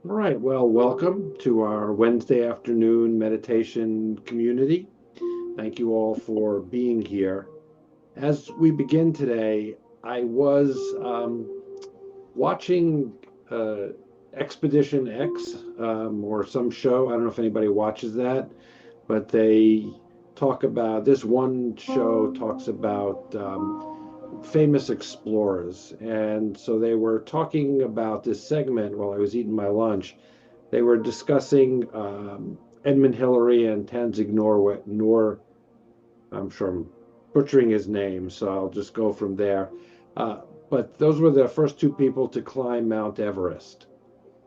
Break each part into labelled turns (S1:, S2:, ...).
S1: All right, well, welcome to our Wednesday afternoon meditation community. Thank you all for being here. As we begin today, I was watching uh, Expedition X or some show. I don't know if anybody watches that, but they talk about this one show talks about famous explorers. And so they were talking about this segment while I was eating my lunch. They were discussing Edmund Hillary and Tanzig Nor. I'm sure I'm butchering his name, so I'll just go from there. Uh, but those were the first two people to climb Mount Everest.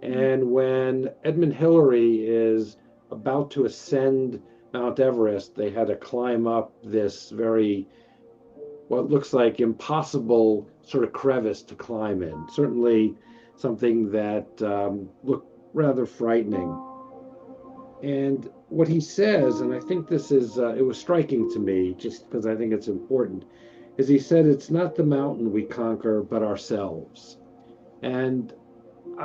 S1: And when Edmund Hillary is about to ascend Mount Everest, they had to climb up this very, what looks like impossible sort of crevice to climb in. Certainly something that looked rather frightening. And what he says, and I think this is, it was striking to me just because I think it's important, is he said, it's not the mountain we conquer, but ourselves. And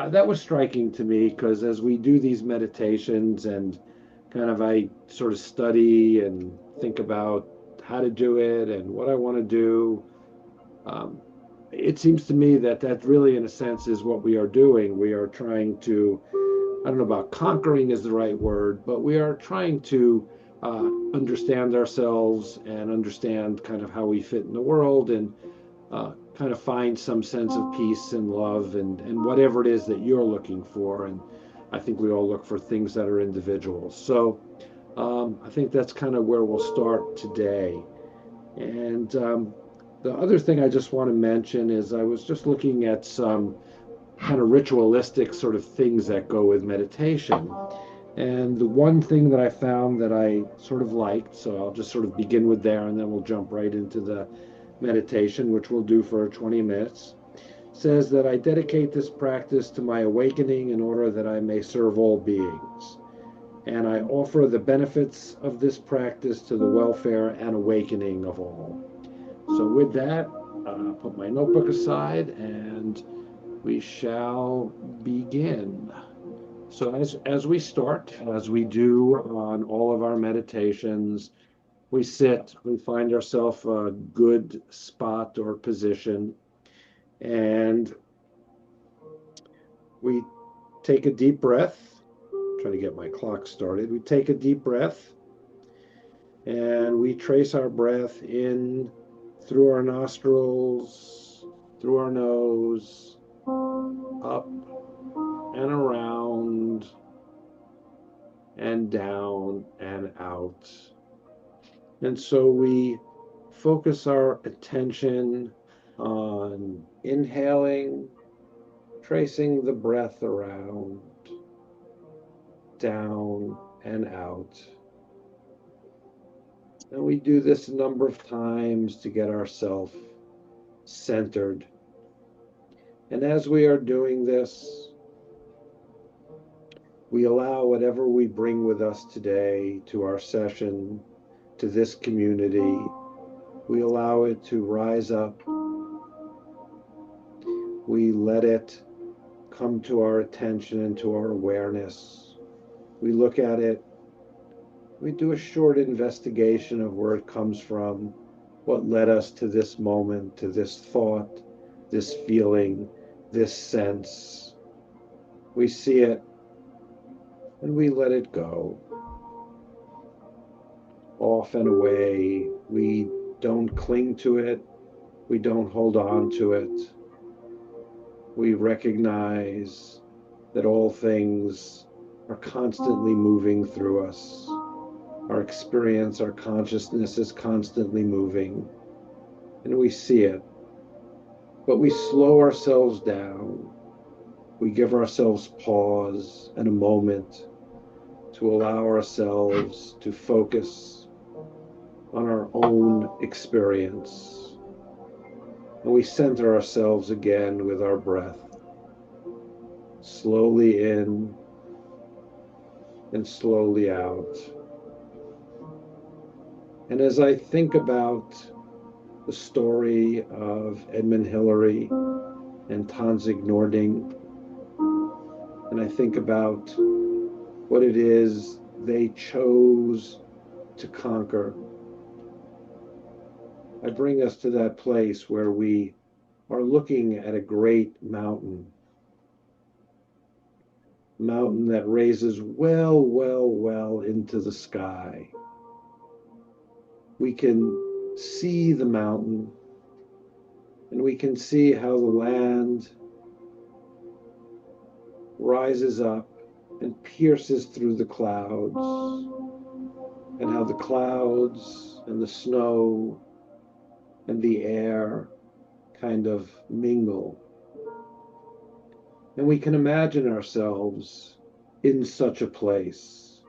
S1: that was striking to me because as we do these meditations and kind of I sort of study and think about how to do it and what I want to do, um, it seems to me that that really, in a sense, is what we are doing. We are trying to, I don't know about conquering is the right word, but we are trying to understand ourselves and understand kind of how we fit in the world and kind of find some sense of peace and love and whatever it is that you're looking for. And I think we all look for things that are individual. So I think that's kind of where we'll start today. And the other thing I just want to mention is I was just looking at some kind of ritualistic sort of things that go with meditation. And the one thing that I found that I sort of liked, so I'll just sort of begin with there and then we'll jump right into the meditation, which we'll do for 20 minutes, says that I dedicate this practice to my awakening in order that I may serve all beings. And I offer the benefits of this practice to the welfare and awakening of all. So, with that, put my notebook aside and we shall begin. So as we start, as we do on all of our meditations, we sit, we find ourselves a good spot or position, and we take a deep breath. Trying to get my clock started. We take a deep breath and we trace our breath in through our nostrils, through our nose, up and around and down and out. And so we focus our attention on inhaling, tracing the breath around, down, and out. And we do this a number of times to get ourselves centered. And as we are doing this, we allow whatever we bring with us today to our session, to this community, we allow it to rise up. We let it come to our attention and to our awareness. We look at it. We do a short investigation of where it comes from, what led us to this moment, to this thought, this feeling, this sense. We see it and we let it go. Off and away. We don't cling to it. We don't hold on to it. We recognize that all things are constantly moving through us. Our experience, our consciousness is constantly moving, and we see it. But we slow ourselves down. We give ourselves pause and a moment to allow ourselves to focus on our own experience. And we center ourselves again with our breath, slowly in and slowly out. And as I think about the story of Edmund Hillary and Tanzig Nording, and I think about what it is they chose to conquer, I bring us to that place where we are looking at a great mountain that raises well, well, well into the sky. We can see the mountain, and we can see how the land rises up and pierces through the clouds, and how the clouds and the snow and the air kind of mingle. And we can imagine ourselves in such a place,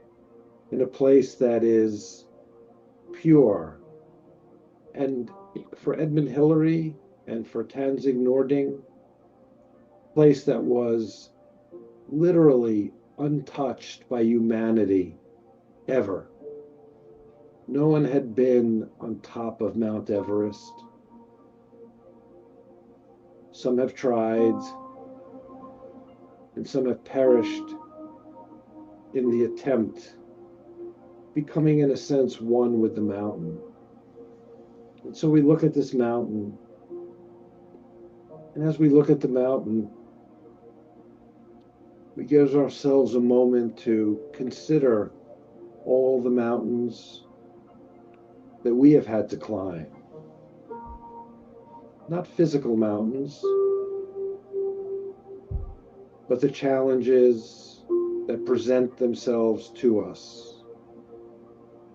S1: in a place that is pure. And for Edmund Hillary and for Tenzing Nording, a place that was literally untouched by humanity ever. No one had been on top of Mount Everest. Some have tried, and some have perished in the attempt, becoming, in a sense, one with the mountain. And so we look at this mountain, and as we look at the mountain, we give ourselves a moment to consider all the mountains that we have had to climb. Not physical mountains, but the challenges that present themselves to us,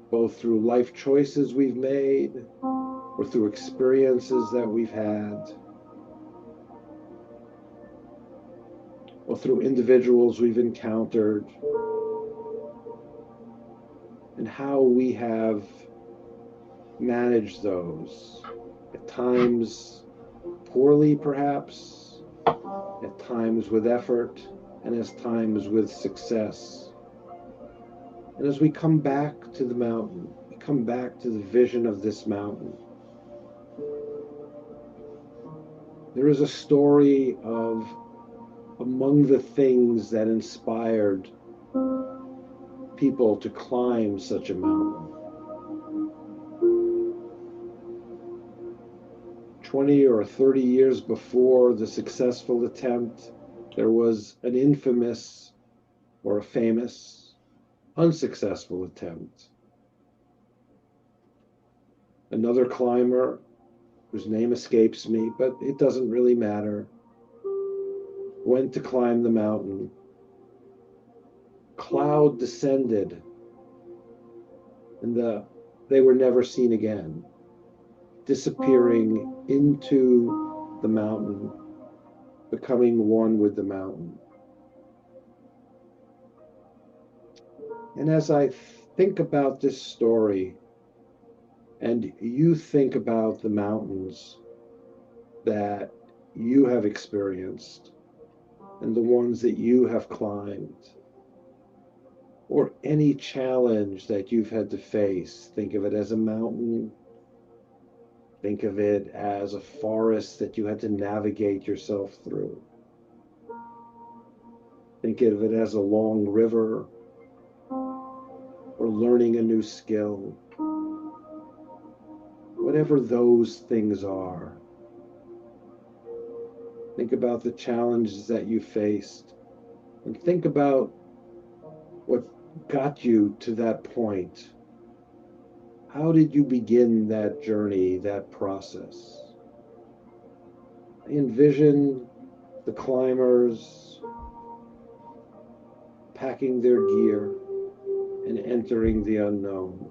S1: both through life choices we've made or through experiences that we've had, or through individuals we've encountered, and how we have managed those, at times poorly perhaps, at times with effort, and at times with success. And as we come back to the mountain, we come back to the vision of this mountain. There is a story of among the things that inspired people to climb such a mountain. 20 or 30 years before the successful attempt, there was an infamous or a famous unsuccessful attempt. Another climber, whose name escapes me, but it doesn't really matter, went to climb the mountain. Cloud descended, and they were never seen again, disappearing into the mountain, becoming one with the mountain. And as I think about this story, and you think about the mountains that you have experienced, and the ones that you have climbed, or any challenge that you've had to face, think of it as a mountain. Think of it as a forest that you had to navigate yourself through. Think of it as a long river, or learning a new skill. Whatever those things are, think about the challenges that you faced, and think about what got you to that point. How did you begin that journey, that process? I envision the climbers packing their gear and entering the unknown.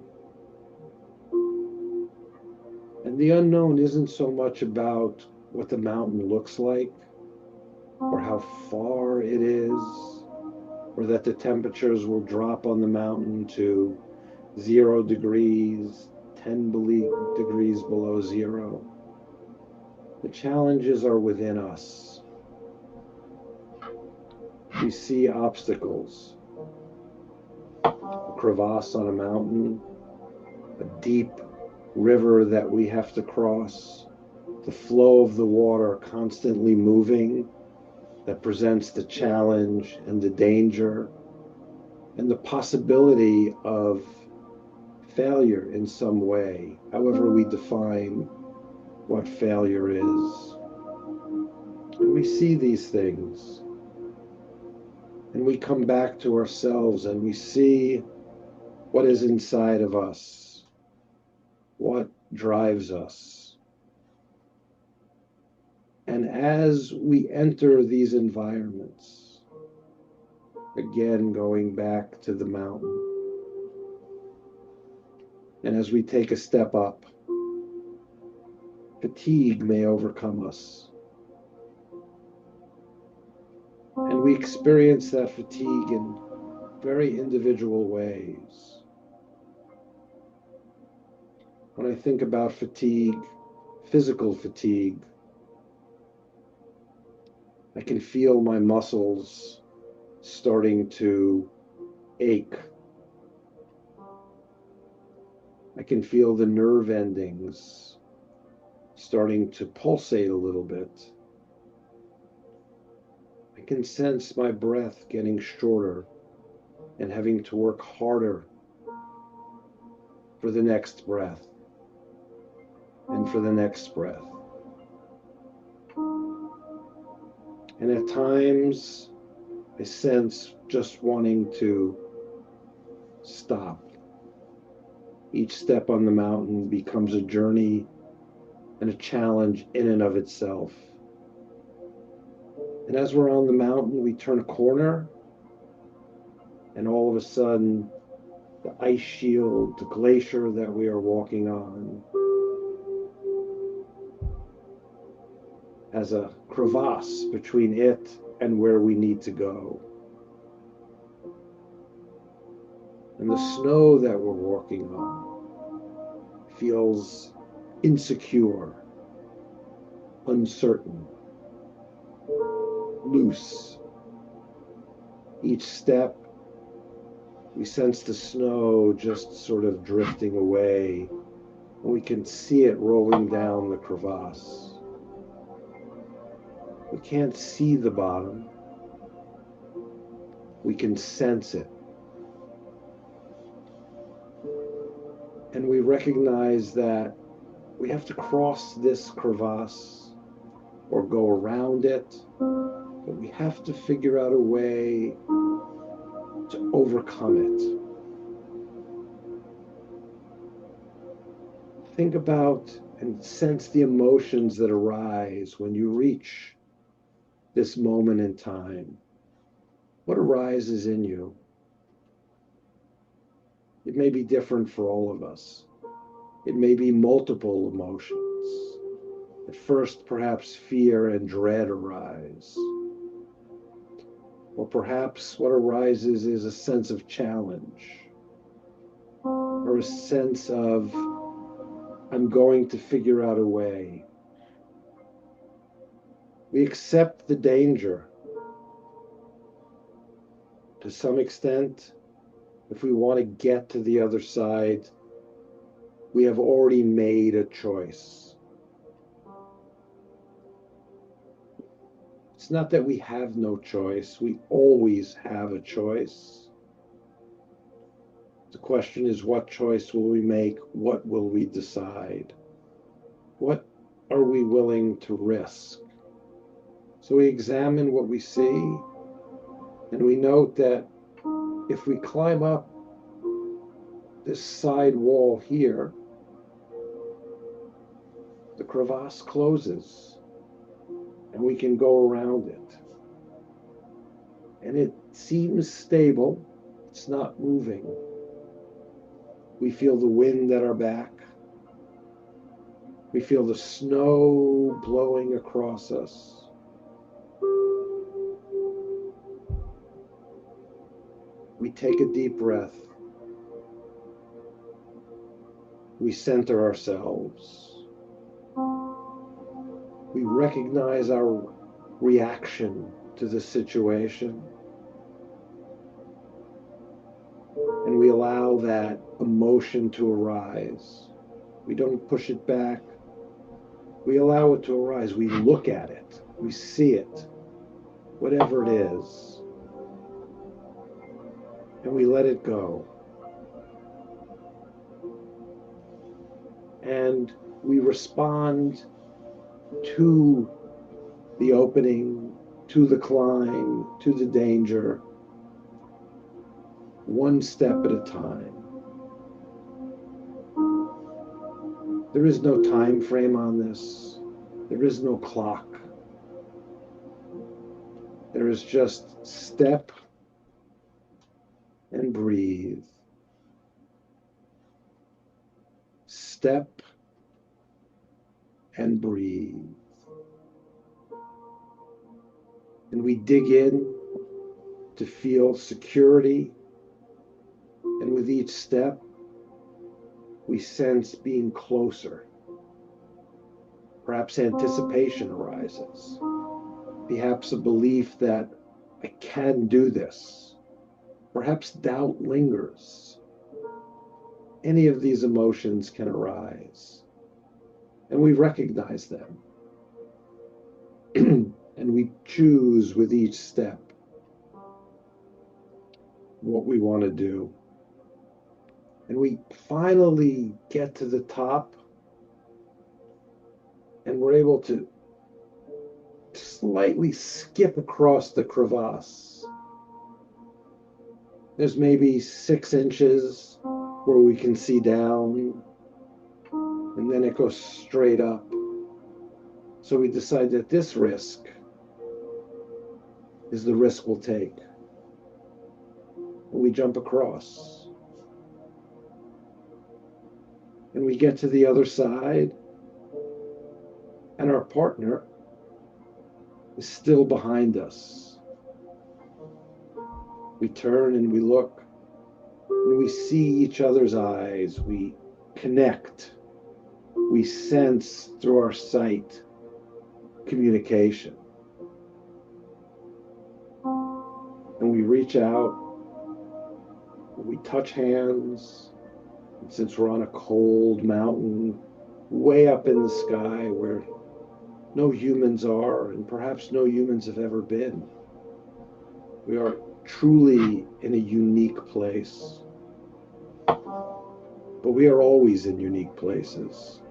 S1: And the unknown isn't so much about what the mountain looks like, or how far it is, or that the temperatures will drop on the mountain to 0 degrees, 10 degrees below zero. The challenges are within us. We see obstacles, a crevasse on a mountain, a deep river that we have to cross, the flow of the water constantly moving, that presents the challenge and the danger and the possibility of failure in some way, however we define what failure is. And we see these things, and we come back to ourselves and we see what is inside of us, what drives us. And as we enter these environments, again going back to the mountain, and as we take a step up, fatigue may overcome us. And we experience that fatigue in very individual ways. When I think about fatigue, physical fatigue, I can feel my muscles starting to ache. I can feel the nerve endings starting to pulsate a little bit. I can sense my breath getting shorter and having to work harder for the next breath and for the next breath. And at times, I sense just wanting to stop. Each step on the mountain becomes a journey and a challenge in and of itself. And as we're on the mountain, we turn a corner, and all of a sudden, the ice shield, the glacier that we are walking on, has a crevasse between it and where we need to go. And the snow that we're walking on feels insecure, uncertain, loose. Each step, we sense the snow just sort of drifting away, and we can see it rolling down the crevasse. We can't see the bottom. We can sense it. And we recognize that we have to cross this crevasse or go around it, but we have to figure out a way to overcome it. Think about and sense the emotions that arise when you reach this moment in time. What arises in you? It may be different for all of us. It may be multiple emotions. At first, perhaps fear and dread arise. Or perhaps what arises is a sense of challenge, or a sense of, I'm going to figure out a way. We accept the danger. To some extent, if we want to get to the other side, we have already made a choice. It's not that we have no choice. We always have a choice. The question is, what choice will we make? What will we decide? What are we willing to risk? So we examine what we see, and we note that if we climb up this side wall here, the crevasse closes and we can go around it. And it seems stable. It's not moving. We feel the wind at our back. We feel the snow blowing across us. We take a deep breath. We center ourselves. We recognize our reaction to the situation. And we allow that emotion to arise. We don't push it back. We allow it to arise. We look at it. We see it. whatever it is, and we let it go. And we respond to the opening, to the climb, to the danger, one step at a time. There is no time frame on this. There is no clock. There is just step and breathe. Step and breathe. And we dig in to feel security. And with each step, we sense being closer. Perhaps anticipation arises. Perhaps a belief that I can do this. Perhaps doubt lingers. Any of these emotions can arise. And we recognize them. And we choose with each step what we want to do. And we finally get to the top, and we're able to slightly skip across the crevasse. There's maybe 6 inches where we can see down, and then it goes straight up. So we decide that this risk is the risk we'll take. And we jump across. And we get to the other side, and our partner is still behind us. We turn and we look, and we see each other's eyes. We connect. We sense through our sight communication. And we reach out, and we touch hands. And since we're on a cold mountain, way up in the sky where no humans are, and perhaps no humans have ever been, we are truly in a unique place. But we are always in unique places.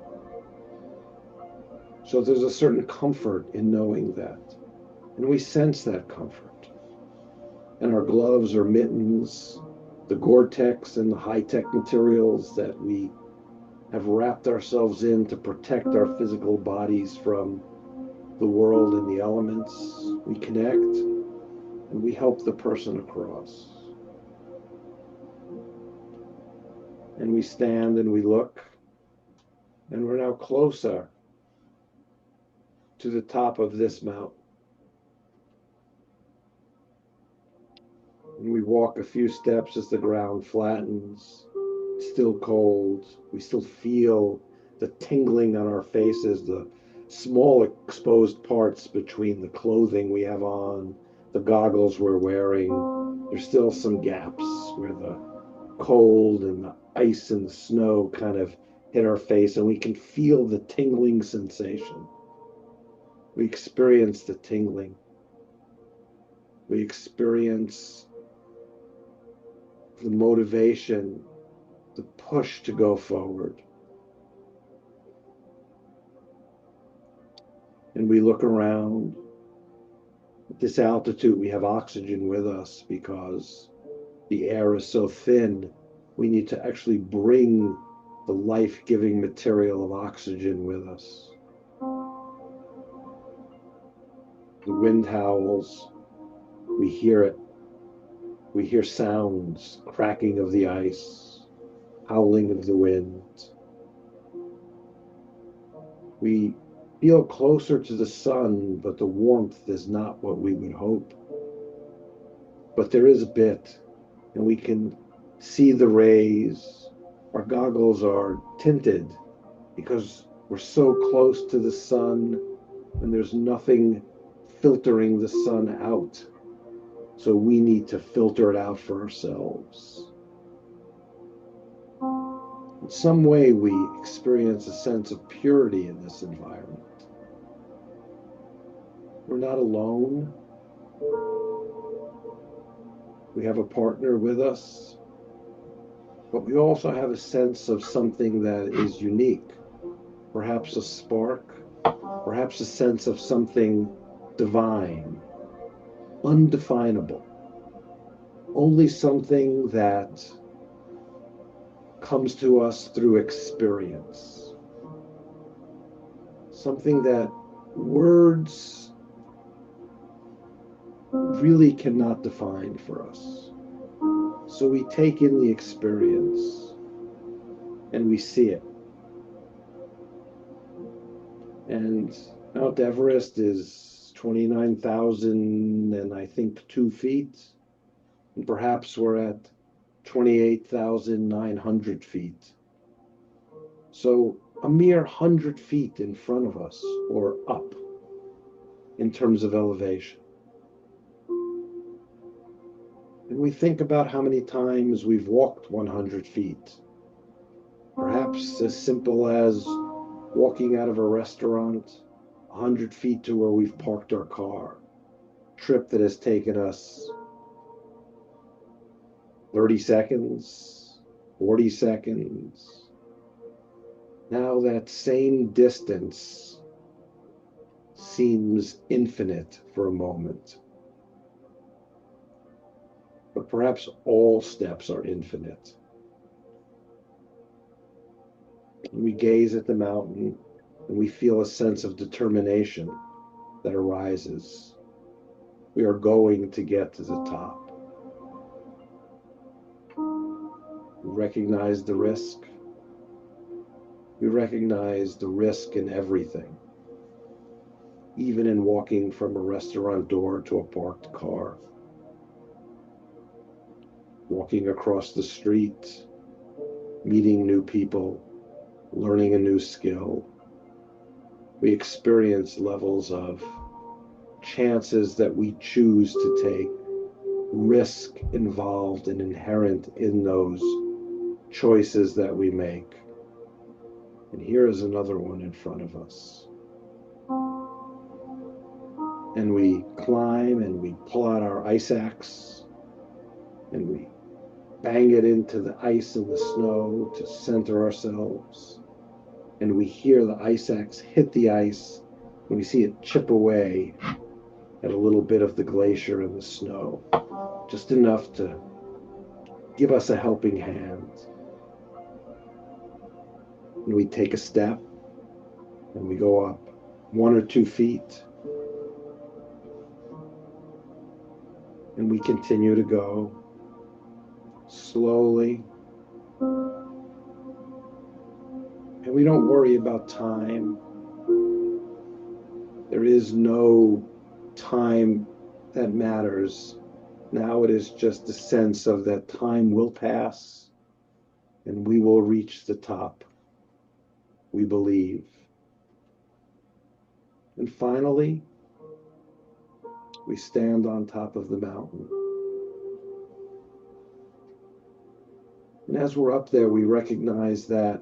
S1: So there's a certain comfort in knowing that. And we sense that comfort. And our gloves or mittens, the Gore-Tex and the high-tech materials that we have wrapped ourselves in to protect our physical bodies from the world and the elements, we connect and we help the person across. And we stand and we look, and we're now closer to the top of this mountain. And we walk a few steps as the ground flattens. It's still cold. We still feel the tingling on our faces, the small exposed parts between the clothing we have on, the goggles we're wearing. There's still some gaps where the cold and the ice and the snow kind of hit our face, and we can feel the tingling sensation. We experience the tingling. We experience the motivation, the push to go forward. And we look around. At this altitude, we have oxygen with us because the air is so thin. We need to actually bring the life-giving material of oxygen with us. The wind howls. We hear it. We hear sounds, cracking of the ice, howling of the wind. We feel closer to the sun, but the warmth is not what we would hope. But there is a bit, and we can see the rays. Our goggles are tinted because we're so close to the sun, and there's nothing filtering the sun out. So we need to filter it out for ourselves. In some way, we experience a sense of purity in this environment. We're not alone. We have a partner with us, but we also have a sense of something that is unique, perhaps a spark, perhaps a sense of something divine, undefinable, only something that comes to us through experience, something that words really cannot define for us. So we take in the experience and we see it. And Mount Everest is 29,000 and I think 2 feet. And perhaps we're at 28,900 feet. So a mere 100 feet in front of us or up in terms of elevation. And we think about how many times we've walked 100 feet. Perhaps as simple as walking out of a restaurant 100 feet to where we've parked our car. Trip that has taken us 30 seconds, 40 seconds. Now that same distance seems infinite for a moment. But perhaps all steps are infinite. We gaze at the mountain and we feel a sense of determination that arises. We are going to get to the top. We recognize the risk. We recognize the risk in everything, even in walking from a restaurant door to a parked car, walking across the street, meeting new people, learning a new skill. We experience levels of chances that we choose to take, risk involved and inherent in those choices that we make. And here is another one in front of us. And we climb and we pull out our ice axe and we bang it into the ice and the snow to center ourselves. And we hear the ice axe hit the ice and we see it chip away at a little bit of the glacier and the snow, just enough to give us a helping hand. And we take a step and we go up 1 or 2 feet. And we continue to go slowly. And we don't worry about time. There is no time that matters. Now it is just a sense of that time will pass and we will reach the top. We believe. And finally, we stand on top of the mountain. And as we're up there, we recognize that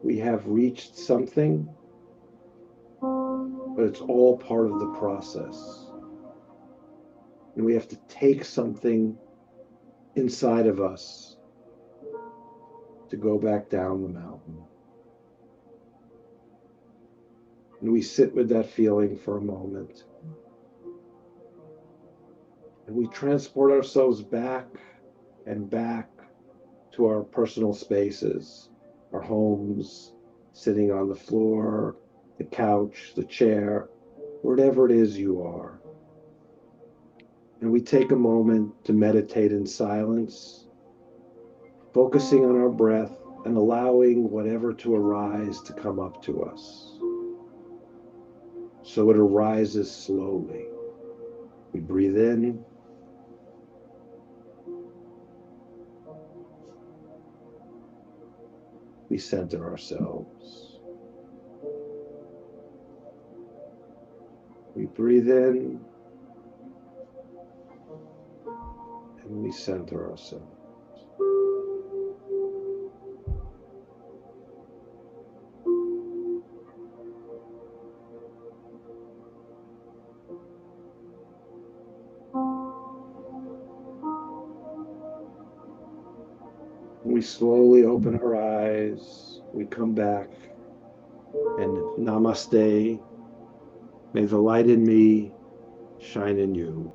S1: we have reached something, but it's all part of the process. And we have to take something inside of us to go back down the mountain. And we sit with that feeling for a moment. And we transport ourselves back and back to our personal spaces, our homes, sitting on the floor, the couch, the chair, wherever it is you are. And we take a moment to meditate in silence, focusing on our breath and allowing whatever to arise to come up to us. So it arises slowly. We breathe in. We center ourselves. We breathe in and we center ourselves. We slowly open our eyes. We come back and namaste. May the light in me shine in you.